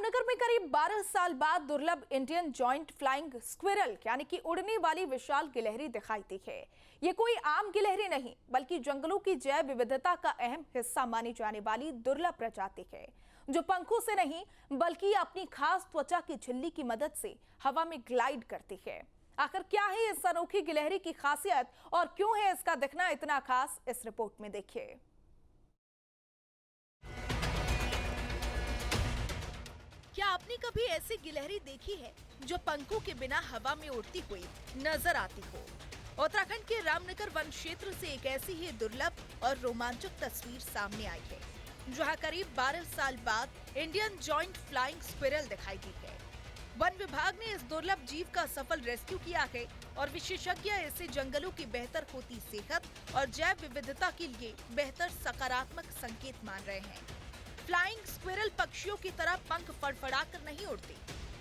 रामनगर में करीब 12 साल बाद दुर्लभ इंडियन जॉइंट फ्लाइंग स्क्विरल यानी कि उड़ने वाली विशाल गिलहरी दिखाई दी है। ये कोई आम गिलहरी नहीं बल्कि जंगलों की जैव विविधता का अहम हिस्सा मानी जाने वाली दुर्लभ प्रजाति है, जो पंखों से नहीं बल्कि अपनी खास त्वचा की झिल्ली की मदद से हवा में ग्लाइड करती है। आखिर क्या है इस अनोखी गिलहरी की खासियत और क्यों है इसका दिखना इतना खास, इस रिपोर्ट में देखिए। क्या आपने कभी ऐसी गिलहरी देखी है जो पंखों के बिना हवा में उड़ती हुई नजर आती हो? उत्तराखंड के रामनगर वन क्षेत्र से एक ऐसी ही दुर्लभ और रोमांचक तस्वीर सामने आई है, जहां करीब 12 साल बाद इंडियन जॉइंट फ्लाइंग स्क्विरल दिखाई दी है। वन विभाग ने इस दुर्लभ जीव का सफल रेस्क्यू किया है और विशेषज्ञ इसे जंगलों की बेहतर होती सेहत और जैव विविधता के लिए बेहतर सकारात्मक संकेत मान रहे हैं। फ्लाइंग स्क्विरल पक्षियों की तरह पंख फड़फड़ाकर नहीं उड़ते,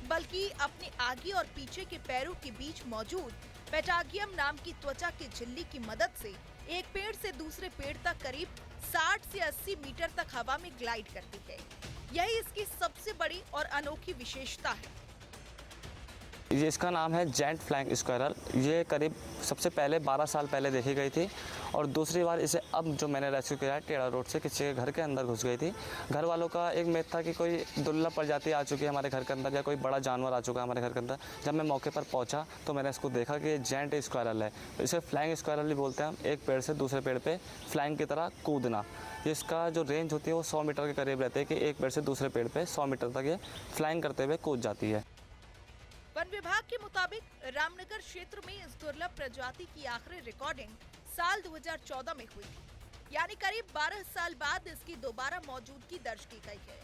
बल्कि अपने आगे और पीछे के पैरों के बीच मौजूद पेटागियम नाम की त्वचा की झिल्ली की मदद से एक पेड़ से दूसरे पेड़ तक करीब 60 से 80 मीटर तक हवा में ग्लाइड करती है। यही इसकी सबसे बड़ी और अनोखी विशेषता है। ये इसका नाम है जॉइंट फ्लाइंग स्क्विरल। ये करीब सबसे पहले 12 साल पहले देखी गई थी और दूसरी बार इसे अब जो मैंने रेस्क्यू किया है टेढ़ा रोड से किसी के घर के अंदर घुस गई थी। घर वालों का एक मेद था कि कोई दुर्लभ प्रजाति आ चुकी है हमारे घर के अंदर या कोई बड़ा जानवर आ चुका है हमारे घर के अंदर। जब मैं मौके पर पहुंचा तो मैंने इसको देखा कि ये जॉइंट स्क्विरल है। इसे फ्लाइंग स्क्विरल भी बोलते हैं हम, एक पेड़ से दूसरे पेड़ पर फ्लाइंग की तरह कूदना। इसका जो रेंज होती है वो 100 मीटर के करीब रहती है कि एक पेड़ से दूसरे पेड़ पर 100 मीटर तक ये फ्लाइंग करते हुए कूद जाती है। वन विभाग के मुताबिक रामनगर क्षेत्र में इस दुर्लभ प्रजाति की आखिरी रिकॉर्डिंग साल 2014 में हुई थी, यानी करीब 12 साल बाद इसकी दोबारा मौजूदगी दर्ज की गई है।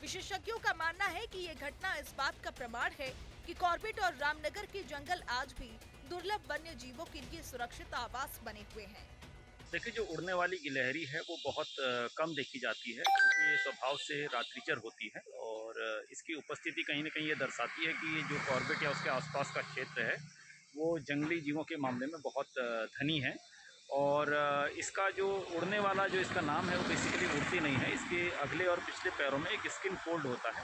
विशेषज्ञों का मानना है कि ये घटना इस बात का प्रमाण है कि कॉर्बेट और रामनगर के जंगल आज भी दुर्लभ वन्य जीवों के लिए सुरक्षित आवास बने हुए हैं। देखिए, जो उड़ने वाली गिलहरी है वो बहुत कम देखी जाती है, क्योंकि ये स्वभाव से रात्रिचर होती है और इसकी उपस्थिति कहीं न कहीं ये दर्शाती है कि ये जो कॉर्बेट या उसके आसपास का क्षेत्र है वो जंगली जीवों के मामले में बहुत धनी है। और इसका जो उड़ने वाला जो इसका नाम है वो बेसिकली उड़ती नहीं है। इसके अगले और पिछले पैरों में एक स्किन फोल्ड होता है,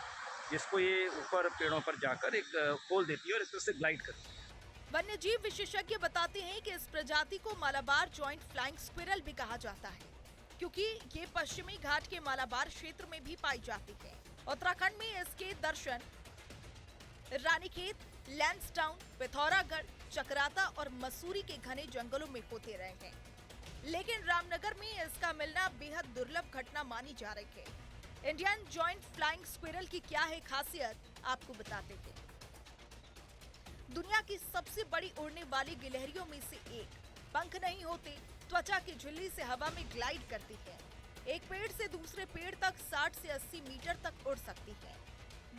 जिसको ये ऊपर पेड़ों पर जाकर एक खोल देती है और एक तरह से ग्लाइड करती है। वन्य जीव विशेषज्ञ बताते हैं कि इस प्रजाति को मालाबार जॉइंट फ्लाइंग स्क्विरल भी कहा जाता है, क्योंकि ये पश्चिमी घाट के मालाबार क्षेत्र में भी पाई जाती है। उत्तराखंड में इसके दर्शन रानीखेत, लैंसडाउन, पिथौरागढ़, चकराता और मसूरी के घने जंगलों में होते रहे हैं, लेकिन रामनगर में इसका मिलना बेहद दुर्लभ घटना मानी जा रही है। इंडियन जॉइंट फ्लाइंग स्क्विरल की क्या है खासियत, आपको बताते हैं। दुनिया की सबसे बड़ी उड़ने वाली गिलहरियों में से एक, पंख नहीं होते, त्वचा की झिल्ली से हवा में ग्लाइड करती है। एक पेड़ से दूसरे पेड़ तक 60 से 80 मीटर तक उड़ सकती है।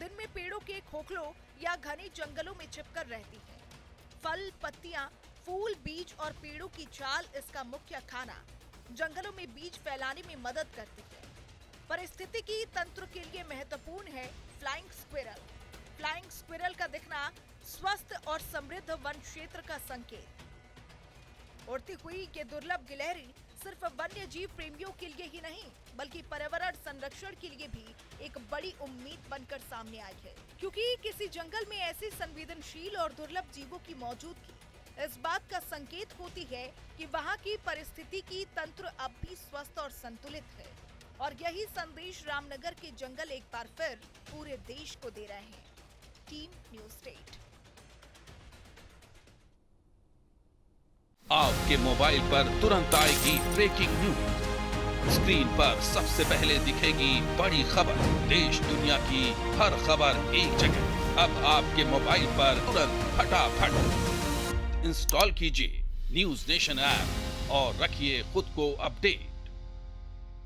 दिन में पेड़ों के खोखलों या घने जंगलों में छिपकर रहती है। फल, पत्तियां, फूल, बीज और पेड़ों की छाल इसका मुख्य खाना। जंगलों में बीज फैलाने में मदद करती है। पारिस्थितिकी तंत्र के लिए महत्वपूर्ण है फ्लाइंग स्क्विरल। फ्लाइंग स्क्विरल का दिखना स्वस्थ और समृद्ध वन क्षेत्र का संकेत। उड़ती हुई ये दुर्लभ गिलहरी सिर्फ वन्य जीव प्रेमियों के लिए ही नहीं बल्कि पर्यावरण संरक्षण के लिए भी एक बड़ी उम्मीद बनकर सामने आई है, क्योंकि किसी जंगल में ऐसी संवेदनशील और दुर्लभ जीवों की मौजूदगी इस बात का संकेत होती है कि वहाँ की पारिस्थितिकी तंत्र अब भी स्वस्थ और संतुलित है। और यही संदेश रामनगर के जंगल एक बार फिर पूरे देश को दे रहे हैं। Team news state. आपके मोबाइल पर तुरंत आएगी ब्रेकिंग न्यूज। स्क्रीन पर सबसे पहले दिखेगी बड़ी खबर। देश दुनिया की हर खबर एक जगह। अब आपके मोबाइल पर तुरंत फटाफट इंस्टॉल कीजिए न्यूज़ नेशन ऐप और रखिए खुद को अपडेट।